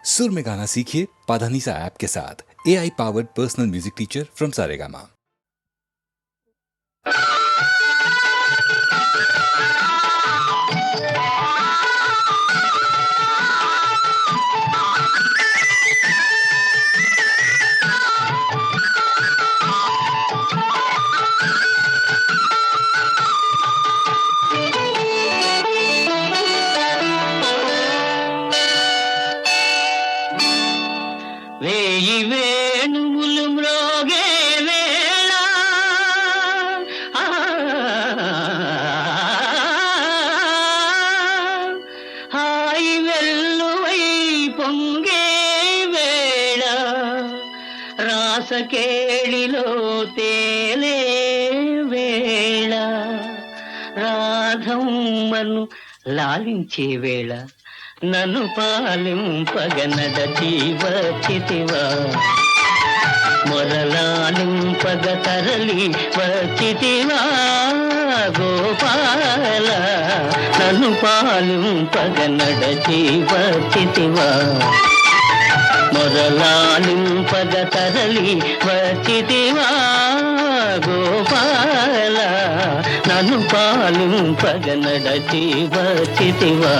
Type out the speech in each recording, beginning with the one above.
सुर में गाना सीखिए पाधानीसा ऐप के साथ। AI powered personal music teacher from Saregama. వేయి వేణువులు మ్రోగే వేళ హాయి వెల్లువై పొంగే వేళ రాసకేళిలో తేలే వేళ రాధమ్మను లాలించే వేళ నన్ను పాలింపగనడచి వచ్చితివా మొరలాలింపగ తరలి వచ్చితివా గోపాల నన్ను పాలింపగనడచి వచ్చితివా మొరలాలింపగ తరలి వచ్చితివా గోపాల నన్ను పాలింపగ నడచి వచ్చితివా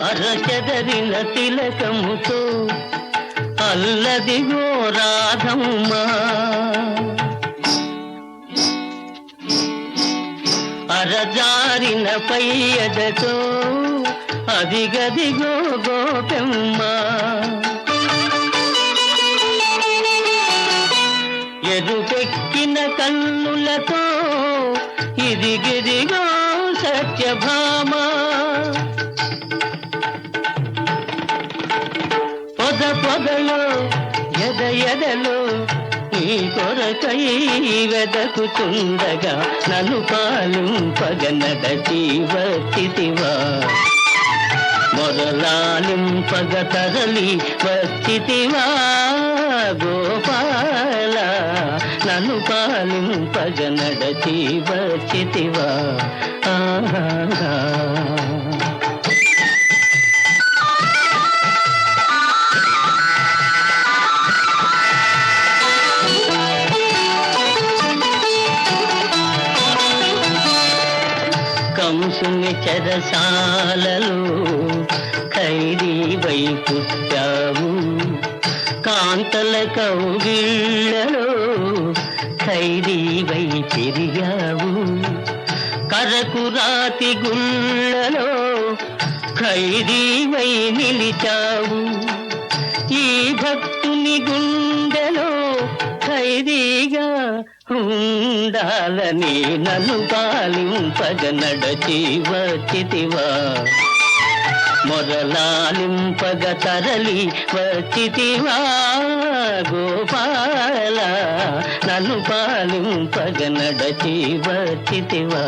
అరచెదరిన తిలకముతో అల్లదిగో రాధమ్మ అరజారిన పయ్యదతో అదిగదిగో గోపెమ్మ ఎరుపెక్కిన కన్నులతో ఇదిగిదిగో సత్యభామ పొదలో ఎదలో నీ కొరకై వెదకుతుండగా నన్ను పాలింపగనడచి వచ్చితివా మొరలాలింపగ తరలి వచ్చితివా గోపాల నన్ను పాలింపగనడచి వచ్చితివా కంసుని చెరసాలలో ఖైదీవై పుట్టావు కాంతల కౌగిళ్లలో ఖైదీవై పెరిగావు కరకురాతి గుళ్ళలో ఖైదీవై నిలిచావు ఈ భక్తుని గుండెలో ఖైదీగా ఉండాలని నన్ను పాలింపగ నడచి వచ్చితివా మొరలాలింపగ తరలి వచ్చితివా గోపాల నన్ను పాలింపగ నడచి వచ్చితివా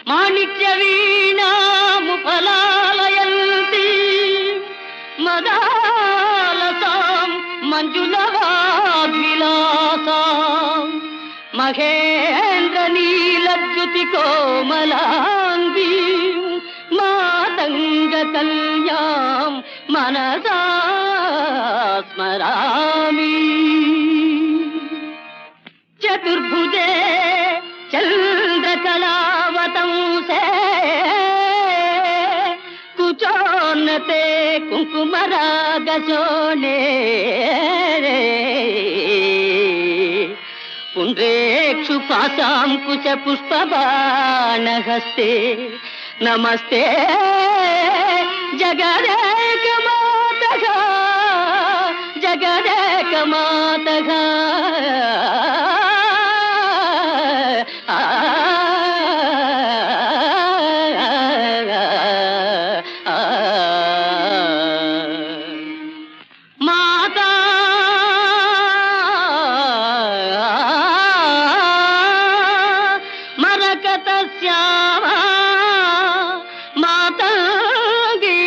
మాణిక్య వీణాము ఫలాలయంతి మదాలతాం మంజులవాగ్విలాసాం మహేంద్ర నీలద్యుతి కోమలాంగీ మాతంగ కల్యాం మనసా స్మరామి చతుర్భుజే చంద్రకళావతంసే కుచోన్నతే కుంకుమరాగశోణే పుండ్రేక్షు పాశాంకుశ పుష్పబాణహస్తే जगदेक मातः జగదేకమాతగా మాతా మరకత శ్యామా మాతంగీ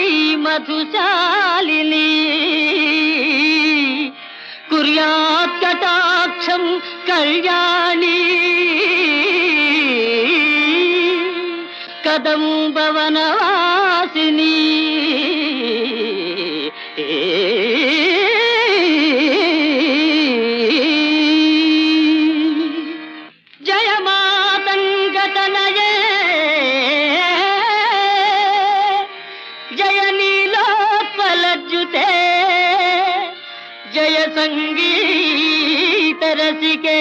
మధుశాలిని కుర్యాత్ కటాక్షం కళ్యాణి కదంబవనవాసిని జయ మాతంగతనయే జయ నీలోత్పలజ్జుతే జయ సంగీత రసికే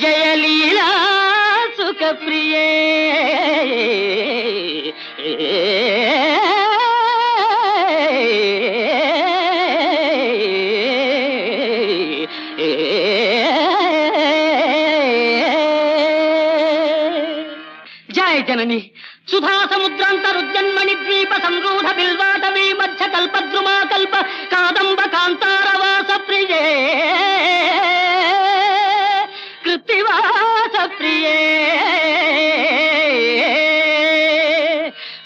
జయ లీలా సుఖ ప్రియే జయ జనని సుధా సముద్రాంతరుద్యన్మణి ద్వీప సంరూఢ బిల్వాటవీ మధ్య కల్పద్రుమా కల్ప కాదంబ కాంతారవాస ప్రియే కృత్తివాస ప్రియే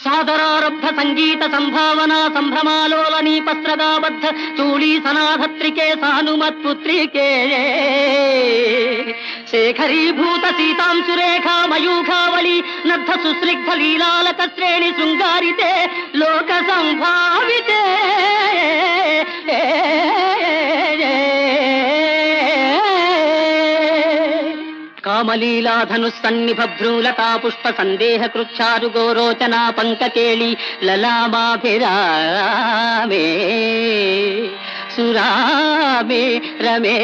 సాదరారబ్ధ సంగీత సంభావనా సంభ్రమాలోలనీ పత్రగాబద్ధ చూళీ సనాధత్రికే సానుమత్పుత్రికే శేఖరీభూత సీతాంశురేఖా మయూఖావళి నద్ధ సుస్నిగ్ధ లీలాలక శ్రేణి శృంగారితే లోక సంభావితే కామలీలాధనుస్సన్నిభ భ్రూలతా పుష్ప సందేహ కృచ్చారు గోరోచనా పంకకేళి లలామాభిరామే సురామే రమే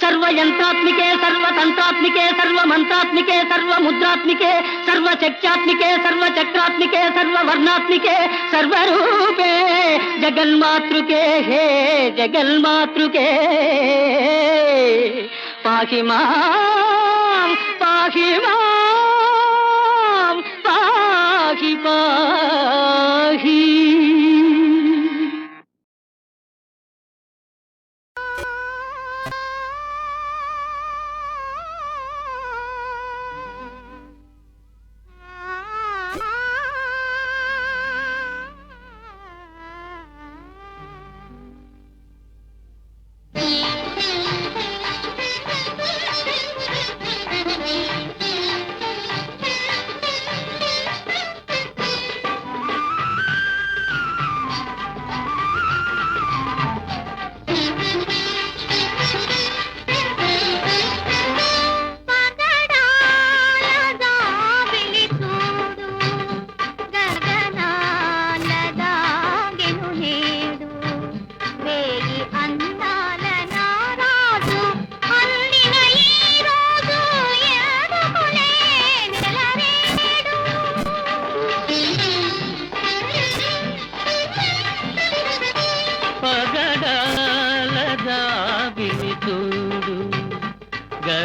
సర్వయంత్రాత్మికే సర్వతంత్రాత్మికే సర్వమంత్రాత్మికే సర్వముద్రాత్మికే సర్వశక్త్యాత్మికే సర్వచక్రాత్మికే సర్వవర్ణాత్మికే సర్వరూపే జగన్మాతృకే హే జగన్మాతృకే పాహి మాం పాహి మాం పాహి పాహి.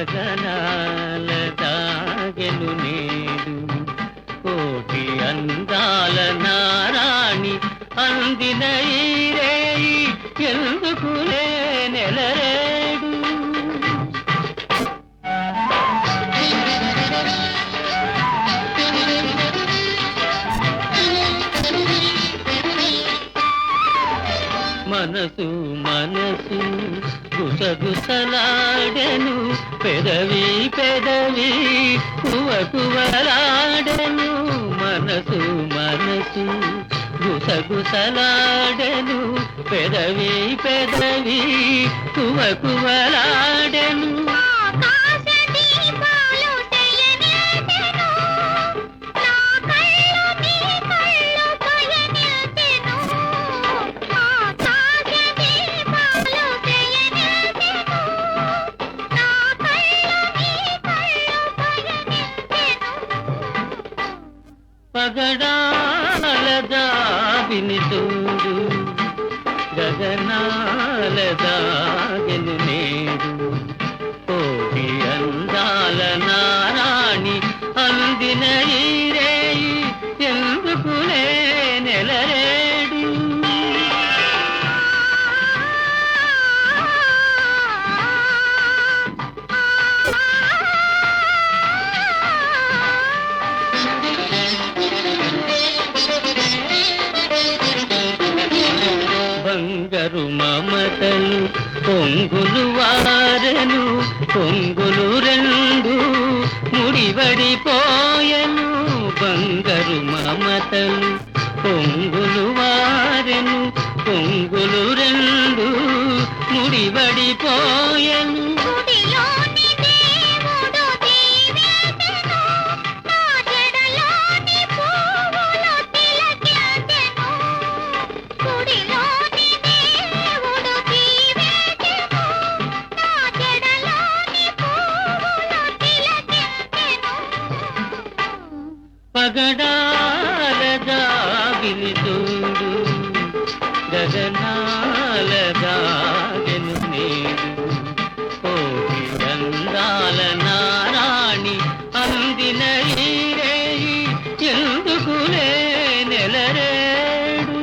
గగనాల దాగెను నేడు కోటి అందాల నారాణి అందిన ఈ రేయి ఎందుకు నెలరేడు మనసు మనసు గుసగుసలాడెను పెదవి పెదవి కువకువలాడెను మనసు మనసు గుసగుసలాడెను పెదవి పెదవి కువకువలాడెను పగడా జాబిని చూడు గగనాల దాగెను నేడు కోటి అందాల నారాణి అందిన ఈ రేయి ఎందుకులే నెలరేడు బంగారు మమతలు పొంగులు వారెను పొంగులు రెండు ముడివడిపోయెను బంగారు మమతలు పొంగులు వారెను పొంగులు రెండు ముడివడిపోయెను పగడాల జాబిని చూడు గగనాల దాగెను నేడు కోటి అందాల నారాణి అందిన ఈ రేయి ఎందుకులే నెలరేడు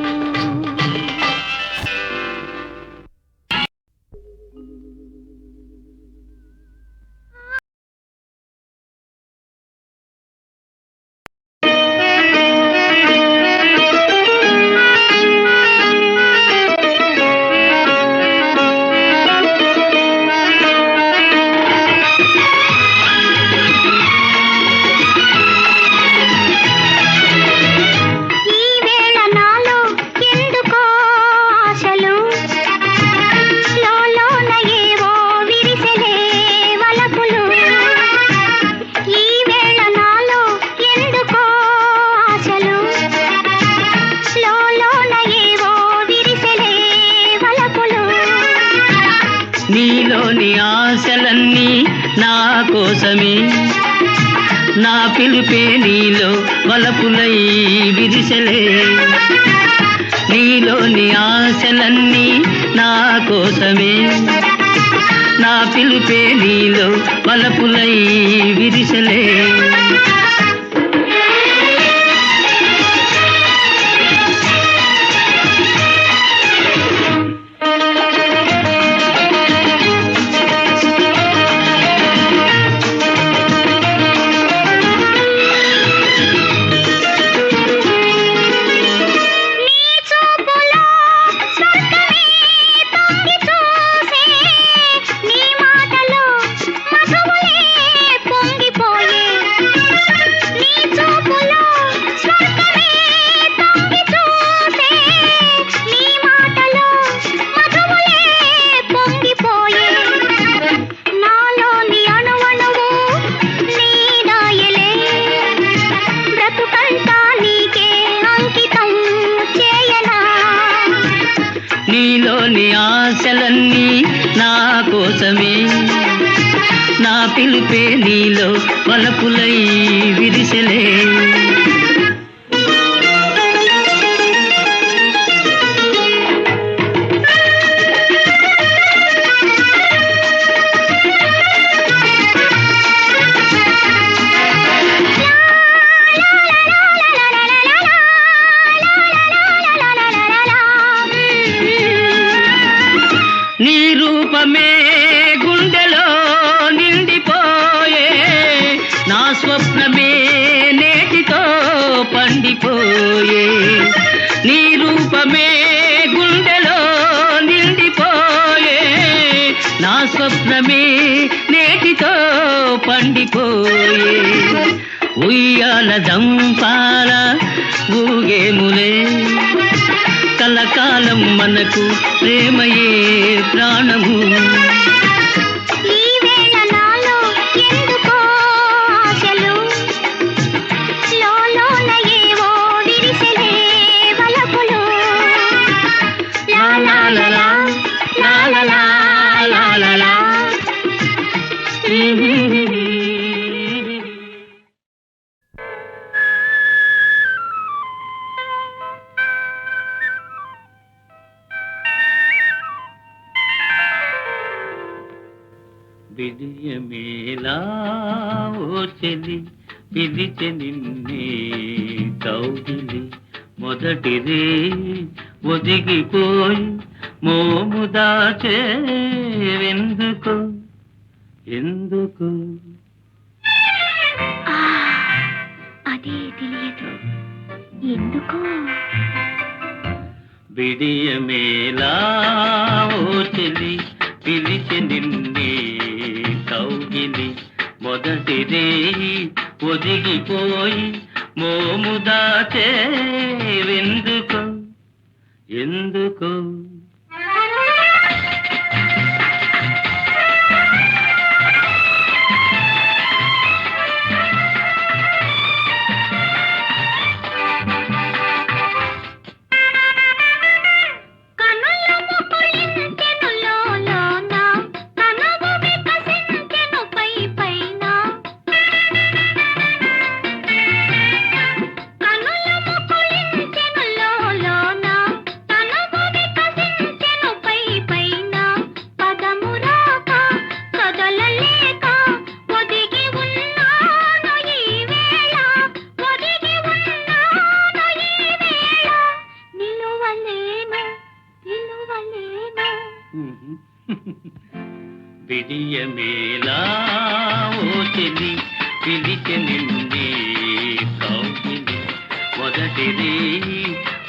నీలోని ఆశలన్నీ నా కోసమే నా పిలుపే నీలో వలపులై విరిసెలే నీలోని ఆశలన్నీ నా కోసమే నా పిలుపే నీలో వలపులై విరిసెలే నీలోని ఆశలన్నీ నా కోసమే నా పిలుపే నీలో వలపులై విరిసెలే నీ రూపమే గుండెలో నిండిపోయే నా స్వప్నమే నేటితో పండిపోయే నీ రూపమే గుండెలో నిండిపోయే నా స్వప్నమే నేటితో పండిపోయే ఉయ్యాల దంపాల ఊగేములే కలకాలం మనకు ప్రేమయే ప్రాణము ఈ వేళ నాలో ఎందుకో ఆశలు లోలోన ఏవో విరిసెలే వలపులు లా లా లా లా లా లా లా లా లా లా విడియమేలా ఓ చెలి పిలిచె నిన్నే కౌగిలి మొదటిదే ఒదిగిపోయి మోము దాచేవెందుకు ఎందుకు ఆ, అదే తెలియదు ఎందుకో. విడియమేలా ఓ చెలి పిలిచె నిన్నే కౌగిలి మొదటిదే ఒదిగిపోయి మోము దాచేవెందుకు ఎందుకు విడియమేలా ఓ చెలి పిలిచె నిన్నే కౌగిలి మొదటిది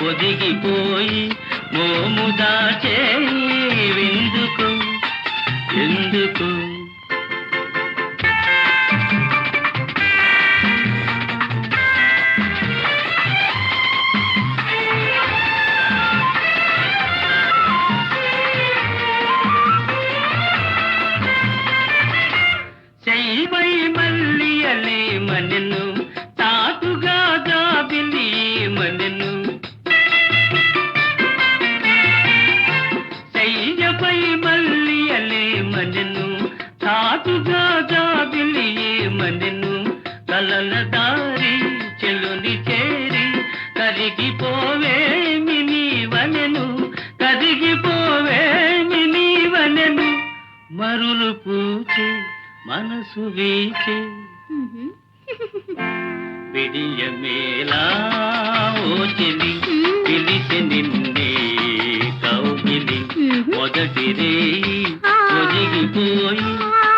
ఒదిగిపోయి మోము దాచేవెందుకు ఎందుకు శైవై మల్లియలే మనెను తాటుగా జాబిలి మనెను శైవై మల్లియలే మనెను తాటుగా జాబిలి మనెను కలల దారి చెలుని చేరి కరిగిపోవేమి నీవనెను కరిగిపోవేమి నీవనెను మరులు పూచే మనసు వీచే విడియమేలా ఓ చెలి పిలిచె నిన్నే కౌగిలి మొదటిదే ఒదిగిపోయి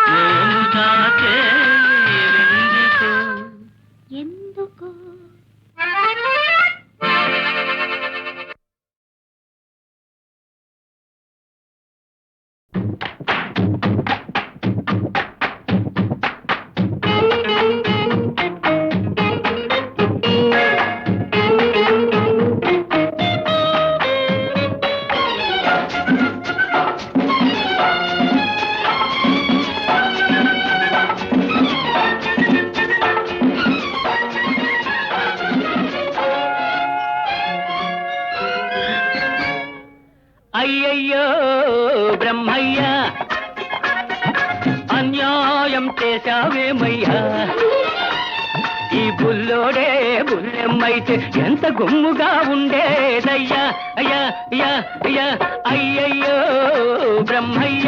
మోము దాచేవెందుకు ఎందుకో. అయ్యయ్యో బ్రహ్మయ్య అన్యాయం చేశావేమయ్యా ఈ బుల్లోడే బుల్లెమ్మైతే ఎంత గుమ్ముగా ఉండేదయ్యా అయ్యా అయ్యా అయ్యా అయ్యయ్యో బ్రహ్మయ్య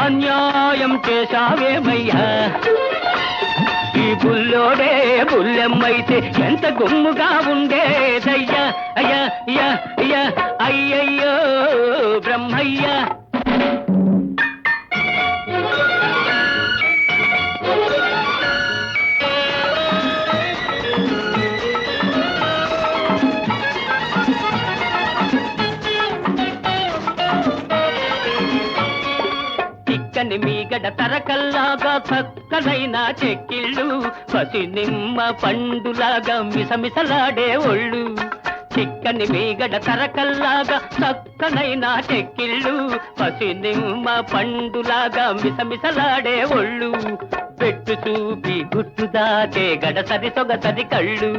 అన్యాయం చేశావేమయ్యా ఈ బుల్లోడే బుల్లెమ్మైతే ఎంత గుమ్ముగా ఉండేదయ్యా అయ్యా అయ్యా అయ్యా అయ్యయ్యో బ్రహ్మయ్య చిక్కని మీగడ తరకల్లాగా చక్కనైన చెక్కిళ్ళు పసి నిమ్మ పండులాగా మిసమిసలాడే ఒళ్ళు చిక్కని మీగడ తరకల్లాగా చక్కనైన చెక్కిళ్ళు పసి నిమ్మ పండులాగా మిసమిసలాడే ఒళ్ళు పెట్టు చూపి గుట్టు దాటే గడసరి సొగసరి కళ్ళు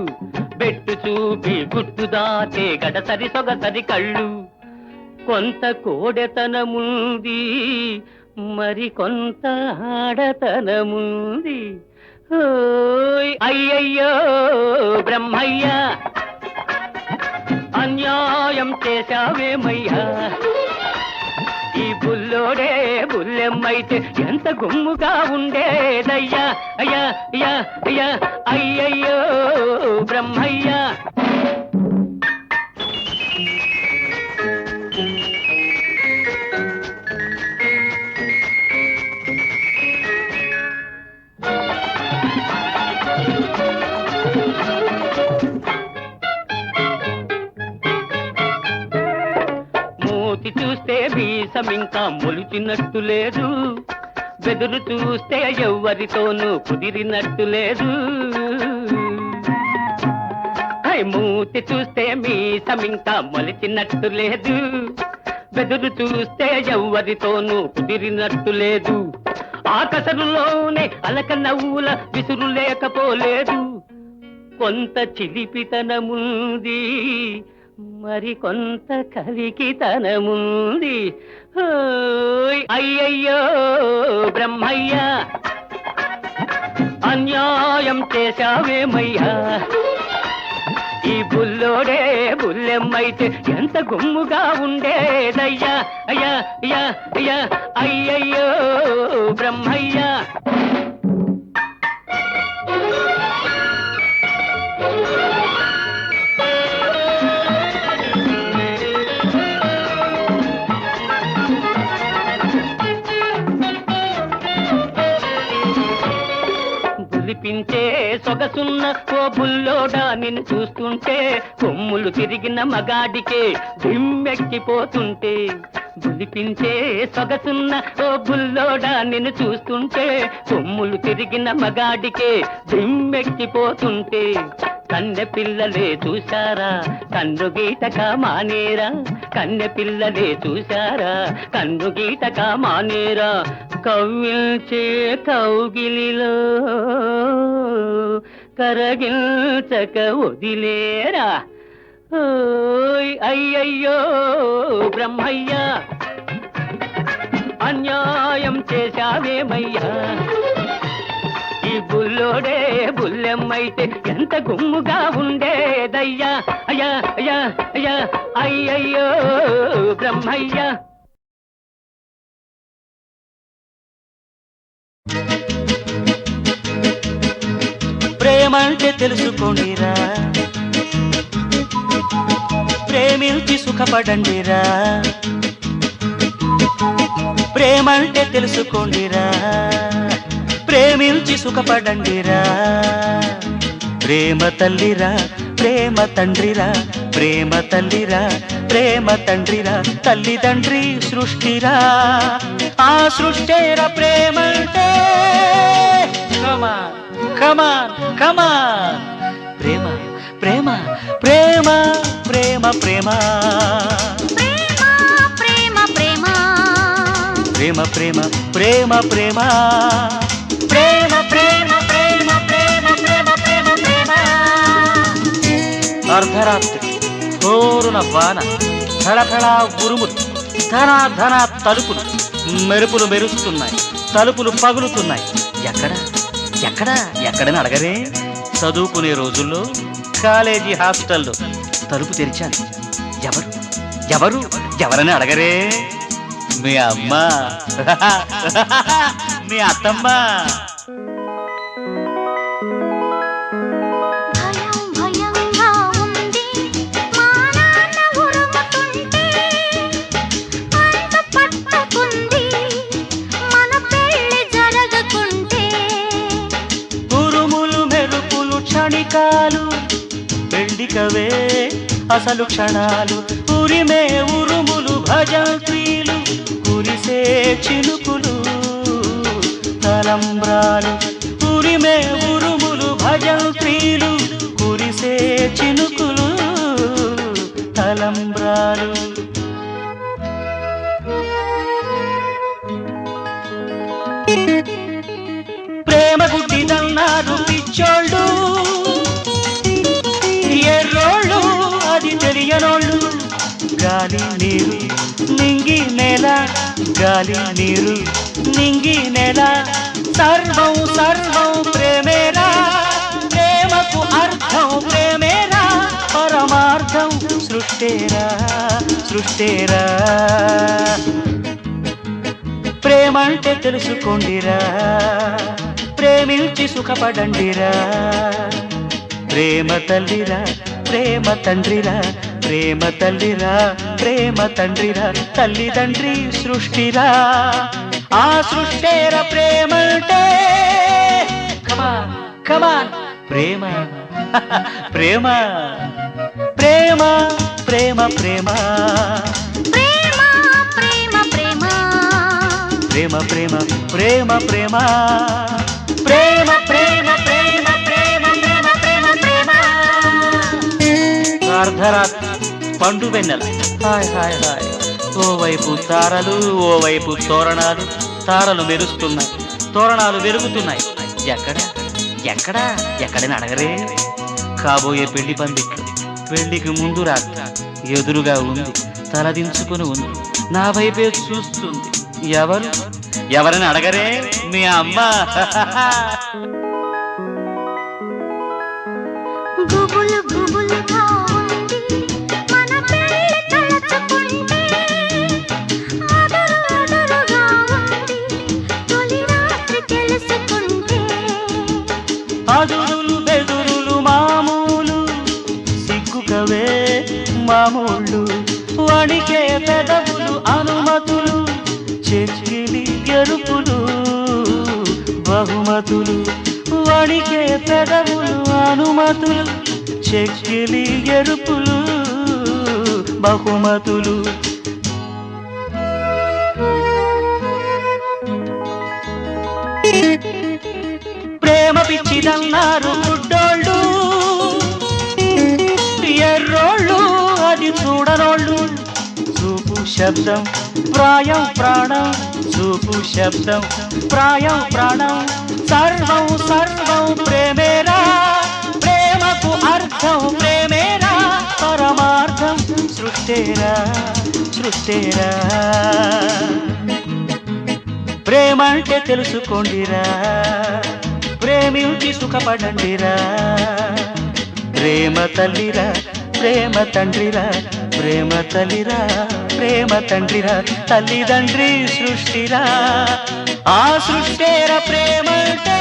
పెట్టు చూపి గుట్టు దాటే గడసరి సొగసరి కళ్ళు కొంత కోడెతనముంది మరి కొంత ఆడతనముంది ఓయ్ అయ్యయ్యో బ్రహ్మయ్య అన్యాయం చేశావేమయ్యా ఈ బుల్లోడే బుల్లెమ్మైతే ఎంత గుమ్ముగా ఉండేదయ్యా అయ్యా అయ్యా అయ్యా అయ్యయ్యో బ్రహ్మయ్య. మూతి చూస్తే వీసం ఇంకా మొలిచినట్టు లేదు, బెదురు చూస్తే ఎవ్వరితోనూ కుదిరినట్టు లేదు. మూతి చూస్తే మీసం ఇంకా మొలిచినట్టు లేదు, బెదురు చూస్తే ఎవ్వరితోనూ కుదిరినట్టు లేదు. ఆకసరులోనే అలక నవ్వుల విసురు లేకపోలేదు, కొంత చిలిపితనముంది మరి కొంత కలికితనముంది. అయ్యయ్యో బ్రహ్మయ్య అన్యాయం చేశావేమయ్యా, ఈ బుల్లోడే బుల్లెమ్మైతే ఎంత గుమ్ముగా ఉండేదయ్యా అయ్యా అయ్యా అయ్యా అయ్యయ్యో బ్రహ్మయ్య. పిలిపించే సొగసున్న ఓ బుల్లోడా నిన్ను చూస్తుంటే కొమ్ములు తిరిగిన మగాడికే దిమ్మెక్కిపోతుంటే. బులిపించే సొగసున్న ఓ బుల్లోడా నిన్ను చూస్తుంటే కొమ్ములు తిరిగిన మగాడికే దిమ్మెక్కిపోతుంటే. కన్నె పిల్లలే చూశారా కన్ను గీటక మానేరా, కన్నె పిల్లలే చూశారా కన్ను గీటక మానేరా. కవ్విల్చే కౌగిలిలో కరగిల్చక వదిలేరా. అయ్యయ్యో బ్రహ్మయ్య అన్యాయం చేశావేమయ్యా, ఈ బుల్లోడే బుల్లెమ్మైతే ఎంత గుమ్ముగా ఉండేదయ్యా అయ్యా అయ్యా అయ్యా అయ్యయ్యో బ్రహ్మయ్య. ప్రేమంటే తెలుసుకోండిరా, ప్రేమించి సుఖపడండిరా. ప్రేమంటే తెలుసుకోండిరా, ప్రేమించి సుఖపడండిరా. ప్రేమ తల్లిరా ప్రేమ తండ్రిరా, ప్రేమ తల్లిరా ప్రేమ తండ్రిరా. తల్లిదండ్రి సృష్టిరా, ఆ సృష్టేరా ప్రేమంటే. కమాన్ కమాన్ కమాన్. ప్రేమ ప్రేమ ప్రేమ ప్రేమ ప్రేమ ప్రేమ ప్రేమ ప్రేమ ప్రేమ ప్రేమ ప్రేమ ప్రేమ ప్రేమ ప్రేమ ప్రేమ ప్రేమ ప్రేమ ప్రేమ. అర్ధరాత్రి కోరున వాన, ధడధడ ఉరుములు, ధన ధన తలుపులు, మెరుపులు మెరుస్తున్నాయి, తలుపులు పగులుతున్నాయి. ఎక్కడ ఎక్కడ ఎక్కడని అడగరే. చదువుకునే రోజుల్లో కాలేజీ హాస్టల్లో తలుపు తెరిచాను. ఎవరు ఎవరు ఎవరని అడగరే. మీ అమ్మ మీ అత్తమ్మ. భయం భయంగా ఉంది మా నాన్న ఉరుముతుంటే, అంత పట్టుకుంది మన పెళ్లి జరగకుంటే. ఉరుములు మెరుపులు క్షణికాలు, పెళ్లికవే అసలు క్షణాలు. ఉరిమే ఉరుములు భజంత్రీలు, కురిసే చినుకులు తలంబ్రాలు. ఉరిమే ఉరుములు భజంత్రీలు, కురిసే చినుకులు తలంబ్రాలు. ప్రేమ గుడ్డిదన్నారు పిచ్చోళ్ళు, ఎర్రోళ్ళు అది తెలియనోళ్ళు. గాలి నీరు నింగి నేల, గాలి నీరు నింగి నేల. సర్వం సర్వం ప్రేమేరా, ప్రేమకు అర్థం ప్రేమేరా. పరమార్థం సృష్టేరా సృష్టేరా. ప్రేమంటే తెలుసుకోండిరా, ప్రేమించి సుఖపడండిరా. ప్రేమ తల్లిరా, ప్రేమ తండ్రిరా, ప్రేమ తల్లిరా, ప్రేమ తండ్రిరా, తల్లిదండ్రి సృష్టిరా. ఆ సృష్టేర ప్రేమంటే కమాన్ కమాన్ ప్రేమ ప్రేమ ప్రేమ ప్రేమ ప్రేమ ప్రేమ ప్రేమ ప్రేమ ప్రేమ ప్రేమ ప్రేమ ప్రేమ ప్రేమ ప్రేమ ప్రేమ ప్రేమ ప్రేమ ప్రేమ ప్రేమ. అర్ధరాత్రి పండు వెన్నెల, హాయ్ హాయ్ హాయ్. ఓవైపు తారలు, ఓవైపు తోరణాలు. తారలు మెరుస్తున్నాయి, తోరణాలు వెలుగుతున్నాయి. ఎక్కడ ఎక్కడ ఎక్కడని అడగరే. కాబోయే పెళ్లి పందిట్లు, పెళ్లికి ముందు రాత్రి ఎదురుగా ఉంది, తలదించుకుని ఉంది, నా వైపే చూస్తుంది. ఎవరు ఎవరని అడగరే, మీ అమ్మ. గుబులు గుబులుగా ఉంది మన పెళ్లి తలచుకుంటే, అదరు అదరుగా ఉంది తొలి రాత్రి తెలుసుకుంటే. అదురులు బెదురులు మామూలు, సిగ్గుకవే మామూళ్ళు. వణికే పెదవులు అనుమతులు, చెక్కిలి ఎరుపులు బహుమతులు. వణికే పెదవులు అనుమతులు, చెక్కిలి ఎరుపులు బహుమతులు. ప్రేమ పిచ్చిదన్నారు గుడ్డోళ్ళు, ఎర్రోళ్ళు అది చూడనోళ్ళు. చూపు శబ్దం ప్రాయం ప్రాణం, చూపు శబ్దం ప్రాయం ప్రాణం. సర్వం సర్వం ప్రేమేరా, ప్రేమకు అర్థం ప్రేమేరా, పరమార్థం సృష్టేరా సృష్టేరా. ప్రేమంటే తెలుసుకోండిరా, ప్రేమించి సుఖపడండిరా. ప్రేమ తల్లిరా, ప్రేమ తండ్రిరా, ప్రేమ తల్లిరా, ప్రేమ తండ్రిరా, తల్లిదండ్రి సృష్టిరా. ఆ సృష్టేర ప్రేమంటే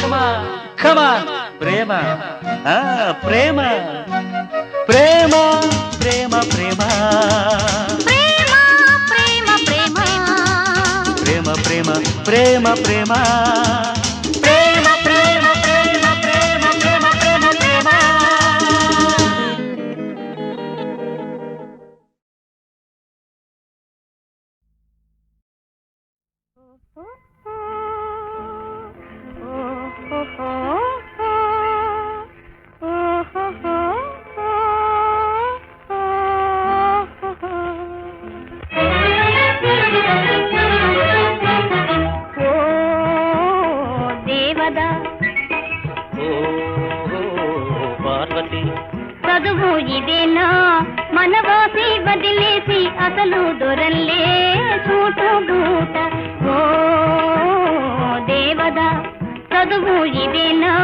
కమాన్ కమాన్ ప్రేమ, ప్రేమ ప్రేమ ప్రేమ ప్రేమ ప్రేమ ప్రేమ ప్రేమ ప్రేమ ప్రేమ ప్రేమ ప్రేమ ప్రేమ ప్రేమ ప్రేమ ప్రేమ ప్రేమ ప్రేమ ప్రేమ. దేవదా పార్వతి చదువు ఇదేనా మనవాసి వదిలేసి అసలు దొరల్లే చూటు బూట. ఓ దేవదా చదువు ఇదేనా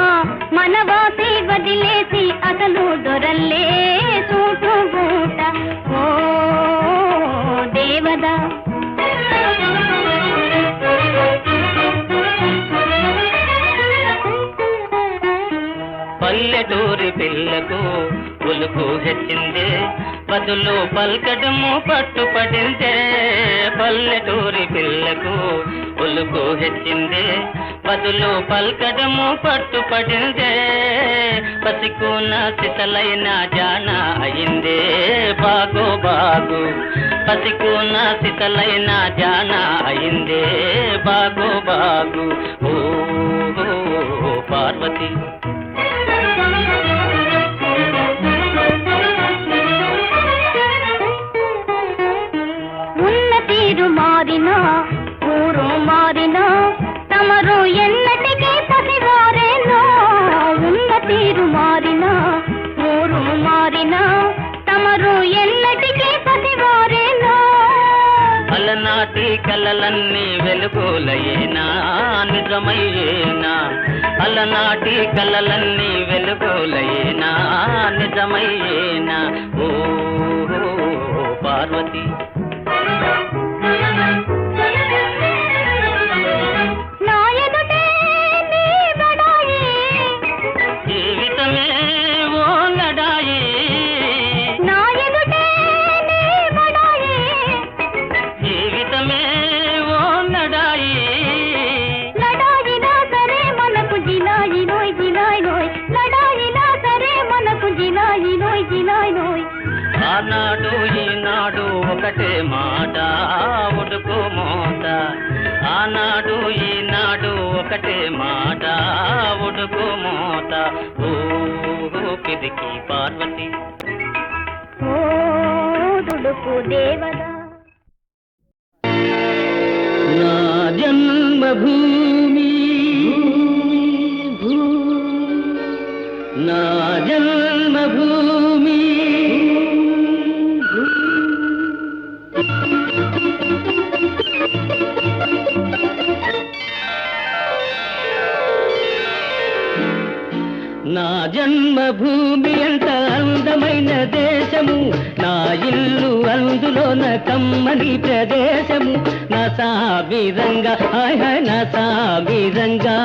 మనవాసి వదిలేసి అసలు దొరల్లే చూటు బూట. ఓ దేవదా పల్లెటూరి పిల్లకు ఉలుకు హెచ్చిందే, బదులు పల్కడము పట్టుపడిందే. పల్లెటూరి పిల్లకు ఉలుకు హెచ్చిందే, బదులు పల్కడము పట్టుపడిందే. పసికూన సిసలైన జాన అయిందే బాగు బాగు, పసికూన సిసలైన జాన అయిందే బాగు బాగు. ఓ పార్వతి ఉన్న తీరు మారినా ఊరు మారినా తమరు ఎన్నటికీ పసివారేనా. ఉన్న తీరు మారినా ఊరు మారినా తమరు ఎన్నటికీ పసివారేనా. అలనాటి కలలన్నీ వెలుగులయేనా నిజమయ్యేనా, అలనాటి కలలన్నీ వెలుగులయేనా నిజమయ్యేనా. ఓ పార్వతి ఆనాడు ఈనాడు ఒకటే మాట ఉడుకు మోత, ఆనాడు ఈనాడు ఒకటే మాట ఉడుకు మోత. ఊపిరికి పార్వతి ఓ దుడుకు దేవదా నా జన్మభూమి, నా జన్మభూమి. నా జన్మభూమి ఎంత అందమైన దేశము, నా ఇల్లు అందులోన కమ్మని ప్రదేశము. నా సామిరంగా హాయ్ హాయ్ నా సామిరంగా.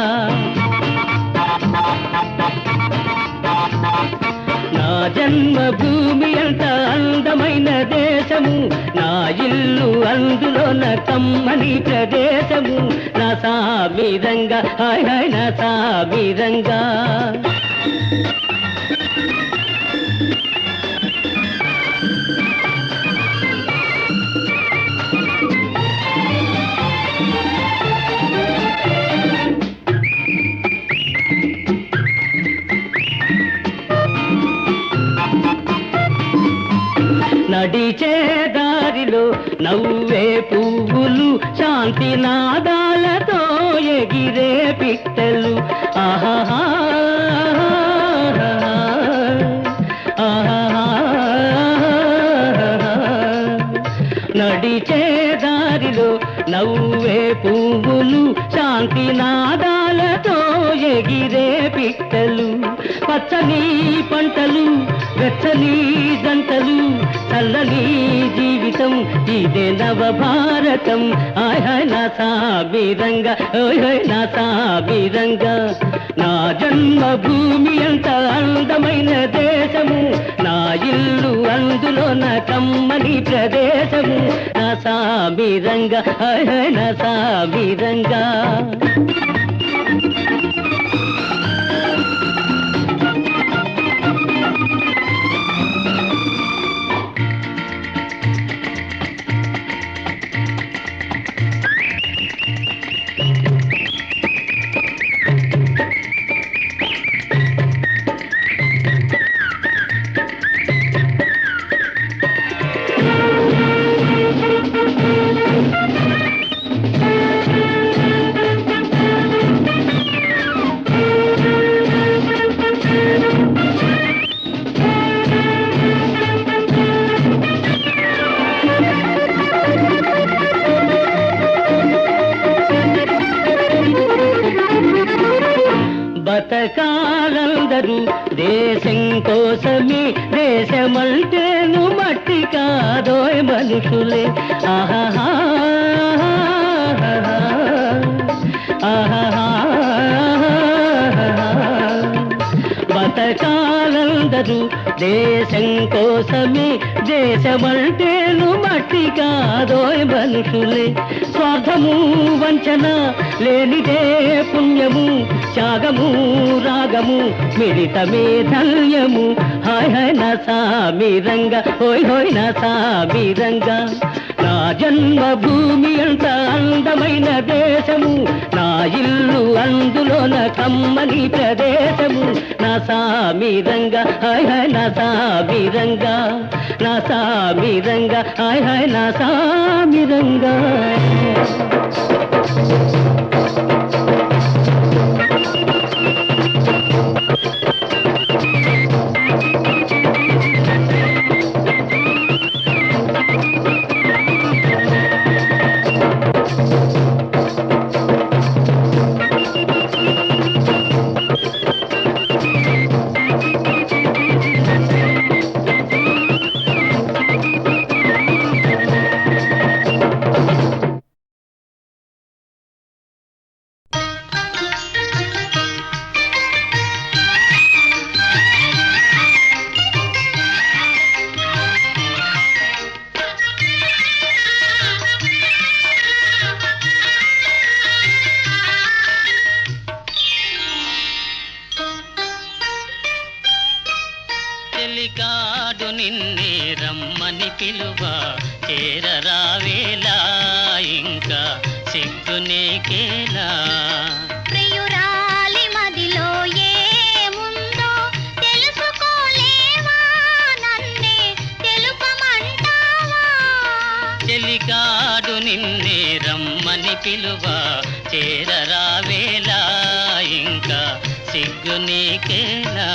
నా జన్మభూమి ఎంత అందమైన దేశము, నా ఇల్లు అందులోన కమ్మని ప్రదేశము. నా సామిరంగా హాయ్ హాయ్ నా సామిరంగా. నడిచే దారిలో నవ్వే పువ్వులు, శాంతి నాదాలతో ఎగిరే పిట్టలు. ఆహాహా నడిచే దారిలో నవ్వే పువ్వులు, శాంతి నాదాలతో ఎగిరే పిట్టలు. పచ్చని పంటలు, వెచ్చని జంటలు, చల్లని జీవితం ఇదే నవభారతం. హాయ్ హాయ్ నా సామిరంగా ఓయ్ హాయ్ నా సామిరంగా. నా జన్మభూమి ఎంత అందమైన దేశము, నా ఇల్లు అందులోన కమ్మని ప్రదేశము. నా సామిరంగా హాయ్ హాయ్ నా సామిరంగా. బతకాలందరూ దేశం కోసమే, దేశమంటేను మట్టి కాదోయ్ మనుషులే. ఆహాహా ఆహాహా బతకాలందరూ దేశం కోసమే, దేశమంటేను మట్టి కాదోయ్ మనుషులే. స్వార్థము వంచన లేనిదే పుణ్యము, త్యాగము రాగము మిళితమే ధన్యము. హాయ్ హాయ్ నా సామిరంగా హోయ్ హోయ్ నా సామిరంగా. నా జన్మభూమి ఎంత అందమైన దేశము, నా ఇల్లు అందులోన కమ్మని ప్రదేశము. నా సామిరంగా హాయ్ హాయ్ నా సామిరంగా. నా సామిరంగా హాయ్ హాయ్ నా సామిరంగా. చెలికాడు నిన్నే రమ్మని పిలువ చేరరావేలా ఇంకా సిగ్గు నీకేలా ప్రియురాలి మదిలో ఏముందో తెలుసుకోలేవా నన్నే తెలుపమంటావా చెలికాడు నిన్నే రమ్మని పిలువ చేరరావేలా ఇంకా సిగ్గు నీకేలా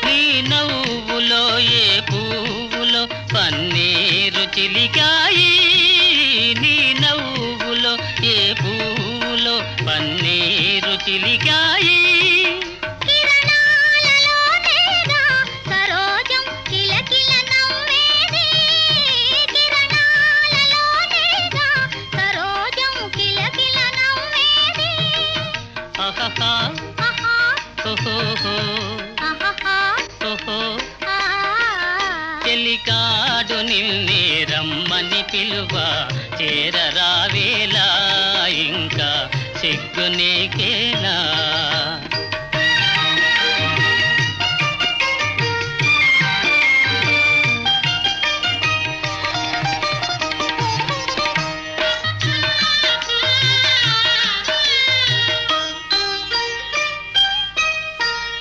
నీ నవ్వులో ఏ పువ్వులో పన్నీరు చిలికాయి నీ నవ్వులో ఏ పువ్వులో పన్నీరు చిలికాయి కిరణాలలోనేగా సరోజం కిలకిల నవ్వేది కిరణాలలోనేగా సరోజం కిలకిల నవ్వేది ఆహాహా ఆహా ఓహోహో ఆహాహా ఓహో ఆ చెలికాడు నిన్నే రమ్మని పిలువ చేరరావేలా ఇంకా సిగ్గు నీకేలా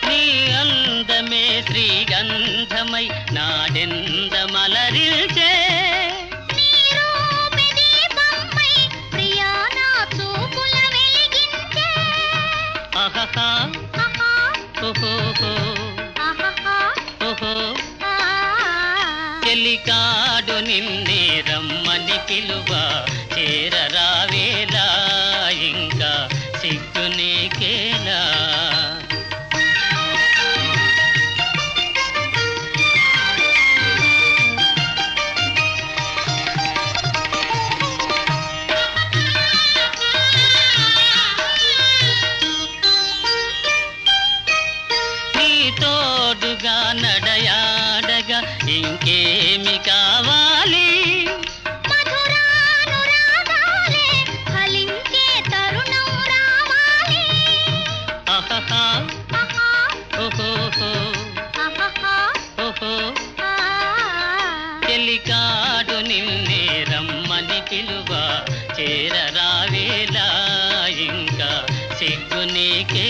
నీ అందమే శ్రీగంధమై నాడెందమలరిల్చే నీ రూపే దీపమై ప్రియా నా చూపుల వెలిగించే ఆహాహా ఆహా ఓహోహో ఆహాహా ఓహో ఆ చెలికాడు నిన్నే రమ్మని పిలువ చేరరావేలా ఇంకా సిగ్గు నీకేలా నీ తోడుగా నడయాడగా ఇంకేమి కావాలి మధురానురాగాలే ఫలించే తరుణం రావాలి ఆహాహా ఆహా ఓహోహో ఆహాహా ఓహో ఆ చెలికాడు నిన్నే రమ్మని పిలువ చేరరావేలా ఇంకా సిగ్గు నీకే